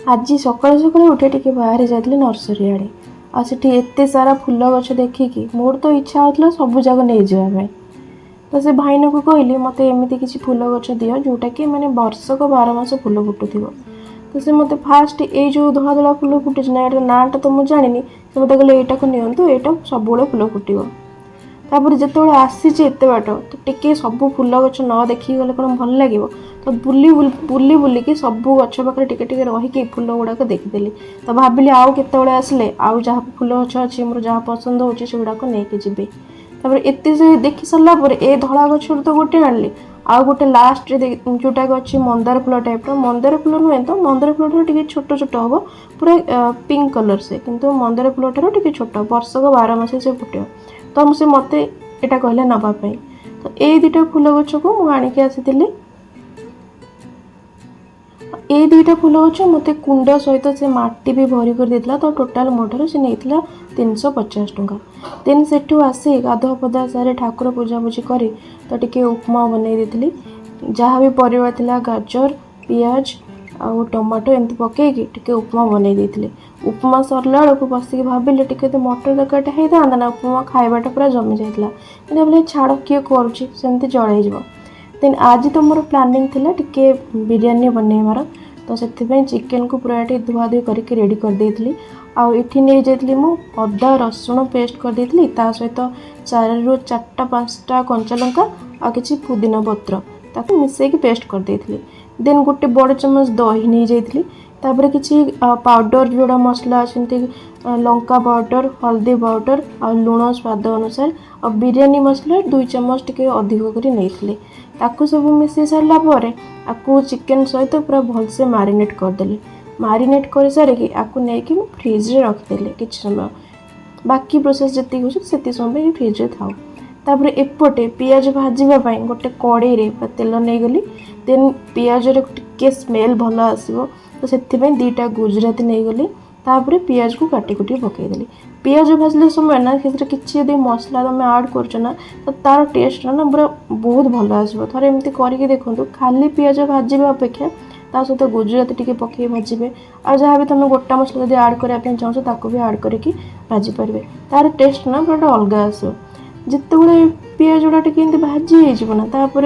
आज सकाल सकाल उठे टिके बाहर जाती नर्सरी आड़े आठ एत सारा फुल गछ देखिकी मोर तो इच्छा होता सब जगह नहीं जावाई। तो से भाईना को कहली मत एमती किसी फुल गछ दियो जोटा कि मैंने वर्षक 12 मास फुल फुटुव। तो से मत फास्ट ये जो धला धला फुल फुटुच ना नाटा तो मुझे जानी से मत कहले यहाँ को नियंतु यहाँ सब फुल फुटो। तापर जो आसी एत बाट तो टिके सब फुल गछ न देखी गले कौन भल लगे तो बुली बुली बुलिकी सब गछ पाखे टिके टिके रहीकि फुल गुड़ाक देखीदेली। तो भाविली आउ केतबेले आसिले आउ जहाँ फुल गछ अच्छी मोर जहाँ पसंद होची से गुड़ाक नहीं जी। तापर एत से देखी सारा पर ए धला गछ तो गोटे आनली आउ गोटे लास्ट जोटा अच्छी Mandar full type Mandar full नुहे तो मंदार फुल ठार छोट छोट हम पूरा पिंक कलर से किंतु मंदार फुल ठार टे छोट वर्षक 12 मास से फुटे। तो से मत यहाँ कहले नापाई तो ये दुटा फुल गछ को मुझे आणिकी आसी ये दुटा फुल गछ मत कुंड सहित से माटी भी भरी कर देता। तो टोटाल मोटर से नहीं 350 टंका। देन सेठू आसी गाधुआ पदा सारे ठाकुर पूजा पूजी करी तो टिके उपमा बनई देती जहाँ भी परिवा थिला गाजर पियाज आउ टमाटो एमती पकईकी टिके उपमा बनई देती। उपमा सरला बेलू बसिक भाविले टिके तो मटर तरकारीटा होता ना उपमा खाइबाटा पूरा जमी जाता भाई छाड़ किए करमती जल। देन आज तो मोर प्लानिंग थिला टिके बिरयानी बनइबार तो से चिकेन को पूरा ये धुआ धुई करके रेडी कर देती। आउ इठी नहीं जाइली मु अदा रसुण पेस्ट कर देती ता सहित 4 ରୁ 5टा कंचा लंका आ किछि पुदीना पत्र ताको मिसेकी पेस्ट कर देती। देन गोटे बड़ चम्मच दही नहीं जाइली तापर किछि पाउडर जोड़ा मसला अच्छे लंका पाउडर हल्दी पाउडर आ लुण स्वाद अनुसार आ बिरयानी मसला 2 चम्मच टिके अधिक करी नहीं ताकू सब मिसई सारा पर आपको चिकेन सहित पूरा भलसे मारिनेट करदेली। मारिनेट कर सारिकी आपको लेकिन फ्रिज रे रखिदेली किछ समय बाकी प्रोसेस जी होती समय ये फ्रिज रे थाउ। तापर एपटे पियाज भाजवाई गोटे कड़े रे तेल नहीं गली देन पियाज टिके स्मेल भल आसो तो से 2टा गुजराती नहीं गली तापर पियाज को काटी कुटी पकईदेली। पियाज भाजले समय ना किसी मसला तुम ऐड करना तो तार टेस्ट ना पूरा बहुत भल आसो। थोड़े एमती करके देखो खाली पियाज भाजवा अपेक्षा ता सहित गुजराती टिके पकई भाजबे आ जहाँ भी तुम गोटा मसला जब ऐड करने चाहो ताको भी ऐड करके भाजी पारे तार टेस्ट ना पूरा अलग आसो। जिते पियाज गुड़ा टिके भाजी होना तापर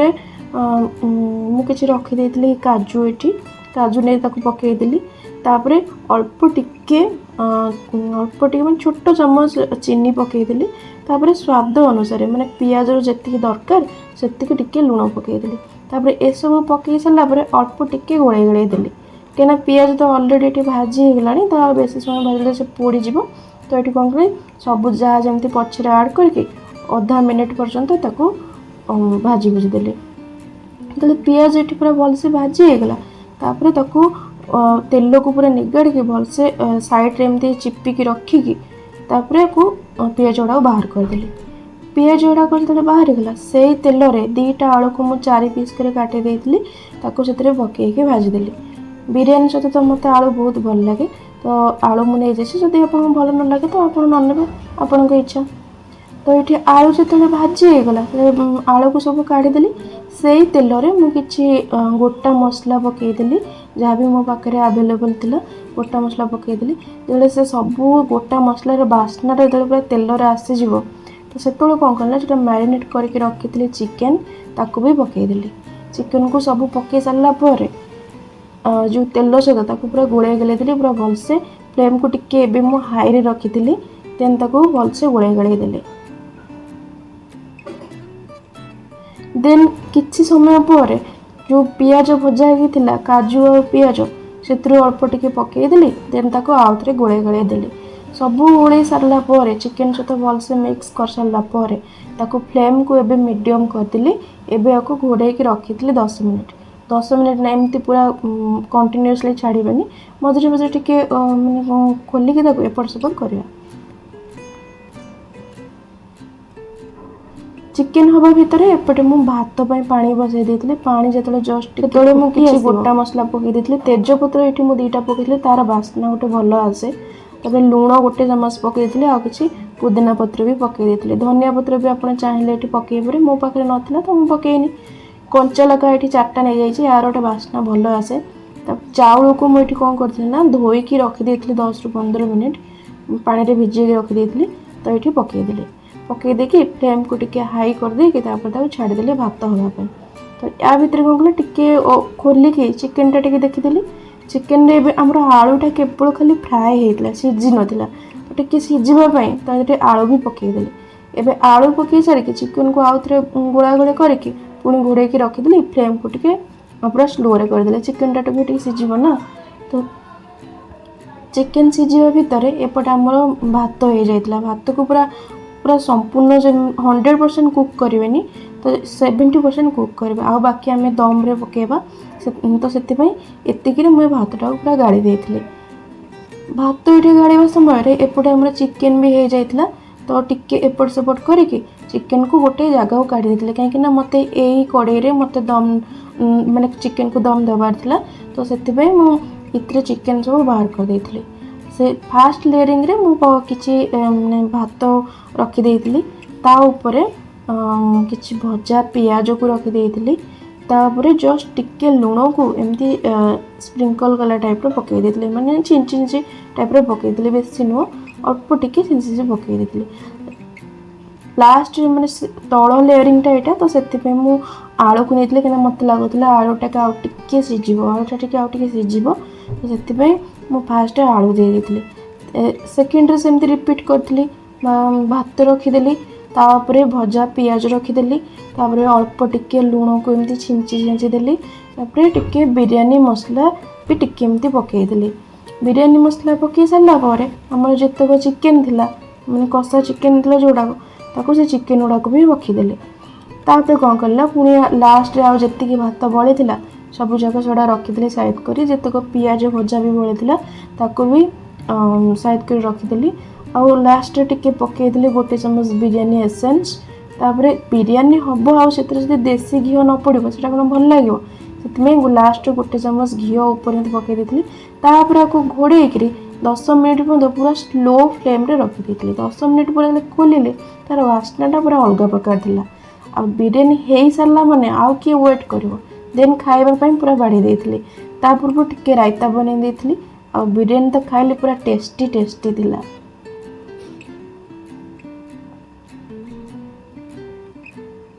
मुझे रखीदी काजू ये काजू नहीं पकईदेली तापर अल्प टिके मैं छोट चम्मच चीनी पकईदेली तापर स्वाद अनुसार माने पियाज जी दरकार से टिके लुण पकईदेली तापर ए सब पकई सारापर अल्प टिके गोड़े गोड़े देली कहीं पियाज तो अलरेडी ये भाजी होगला तो बेस समय भाजले से पोड़ीज तो ये कौन करें सब जहाँ जमी पचर ऐड करके अधा मिनिट पर्यंत ताको भाजी भुजी देली तो पियाज ये पूरा भलसे भाजी होगला तापर ताको तेल को पूरा निगाड़ के भलसे साइड रे एमती चिपिकी रखिकी तापर को पियाज गुड़ा बाहर करदेली। पियाज गुड़ा जो बाहर गला से तेल रे 2टा आलू को मुझे 4 पीस कर काटी देती से पकईकी भाजीदेली। बिरयानी सहित तो मत आलू बहुत भल लगे तो आलू मुझे जदि आप भल न लगे तो आप ने आपण इच्छा। तो ये आलू जो भाजी होगला आलू को सब काढ़ीदेली से तेल रे मुझे गोटा मसला पकईदेली जहाँ भी मो पाखे आवेलेबल थिला गोटा मसला पकईदेली जो से सब गोटा मसलार बास्ना जो पूरा तेल रे आसीज तो से कौन कला जो मैरिनेट करके रखी चिकेन ताको भी पकईदेली। चिकेन को सब पकई सारापर जो तेल सहित पूरा गोड़े गले पूरा भलसे फ्लेम को टिके मु हाई रे रखी देन ताको भलसे गोड़े गले देली। देन किछि समय पर जो पियाज भजा होता काजू और पियाज से अल्प टिके पकईदेली देन ताको आउ थे गोड़े गड़े देली सब गोड़े सारा पर चिकेन सहित भलसे मिक्स कर सारापर ताको फ्लेम को एबे मीडियम करदेली एबे आपको घोड़े रखी 10 मिनिट ना एमती पूरा कंटिन्यूअसली छाड़बनी मझे मझे टिके माने खोलिकी एपट सेपट करवा। चिकेन हवा भितर एपटे मु भात पानी बसई देती पानी जो जस्ट जो मुझे गोटा मसला पकई देती तेजपत्र ये 2टा पकई तार बास्ना गोटे भल आसे तापर लुण गोटे चम्मच पकई देती आ कि पुदीना पत्र भी पकई देती धनिया पत्र भी आप चाहिए ये पकईपर मो पाखे नाला तो मुझे पकईनी कंचा लका ये 4टा नहीं जाइए यार गोटे बास्ना भल आसे चाउल को मुझे कौन कर ना धोईकी रखिदी 10 ରୁ 15 मिनिट पानी रे भिजे रखिदी। तो ये पकईदेली पकईदेकी फ्लेम को टिके हाई कर छाड़देली भात हाँपाई। तो या भितर कौन कले टिके खोलिकी चिकेनटा टिके देखीदेली चिकेन रे आमर आलूटा केवल खाली फ्राए होता सीझी नाला तो टिके सीझापी तो आलू भी पकईदेली। एबे आलू पकई सारिकी चिकेन को आउ थे गोला गोला करके पुणी घोड़े रखीदेली फ्लेम को टिके पूरा स्लो रे करदेले चिकेनटा भी टिके सीझिबो ना। तो चिकेन सीझिबा भितर एपटे आमर भात हो जाइतला भात को पूरा पूरा संपूर्ण 100% कुक करें तो 70% कुक करें आ बाकी आम दम रे पकेबा तो से एतिक मुझे भातटा पूरा गाड़ी देती। भात ये गाड़ा समय एपटे आम चिकेन भी हो जाइतला तो टिके एपट सेपट करके चिकेन को गोटे जगह काढ़ी देते कहीं मत यही कड़े मत दम माने चिकेन को दम देवार थिला तो से मुझे चिकेन सब बाहर कर देती। से फास्ट लेयरिंग रे मु किछि भात रखिदेली ता ऊपर किछि भजा पियाज को रखिदेली तापर जस्ट टिके लुण को एमती स्प्रिंकल कला टाइप पकई देती माने छिंची छिंची टाइप पकईली बेसी नुह अल्प टिके छिंची पकई देती। लास्ट मैंने तल लेयरिंगटा यहाँ तो से मु आलू को नहीं कहीं मत लगुला आलूटा आउ टिके सीझ आलूटा टिके आउ टिके सीझ तो से मु फास्ट आलू दे देती। सेकेंड सेमती रिपीट करी भात रखीदेली तापर भजा पियाज रखीदेली तापर अल्प टिके लुण को एमती छिंची छिंची देली तापर टिके बिरयानी मसला भी टिके एमती पकईदेली। बिरयानी मसला पकई सारा पर आमर जितक चिकेन थिला माने कषा चिकेन थिला जोड़ाक ताको से चिकेन गुड़ाक भी रखीदेली। तापर कौन करला पुणी लास्ट आउ जी भात बड़ी थिला सब जाक सड़ा रखीदेली साइड करी जितक पियाज भजा भी बड़ी ताको भी साइड कर रखीदेली। आउ लास्ट टिके पकईदेली गोटे चमच बिरयानी एसेंस तापर बिरयानी हम आउ देसी घी न पड़ो से कौन भल लगे से लास्ट गोटे चमच घी ऊपर पकई देती तापर आपको घोड़े 10 मिनिट पर्यंत पूरा स्लो फ्लेम रे रखी देती। 10 मिनिट पर खोलिले तार वासनाटा पूरा अलग प्रकार थिला। आ बिरयानी हो सारा माने आउ किए वेट करिवो देन खाइबा पूरा बाढ़ी देती ता पूर्व टिके रायता बनै देती आ बिरयानी तो खाइले पूरा टेस्टी टेस्टी थिला।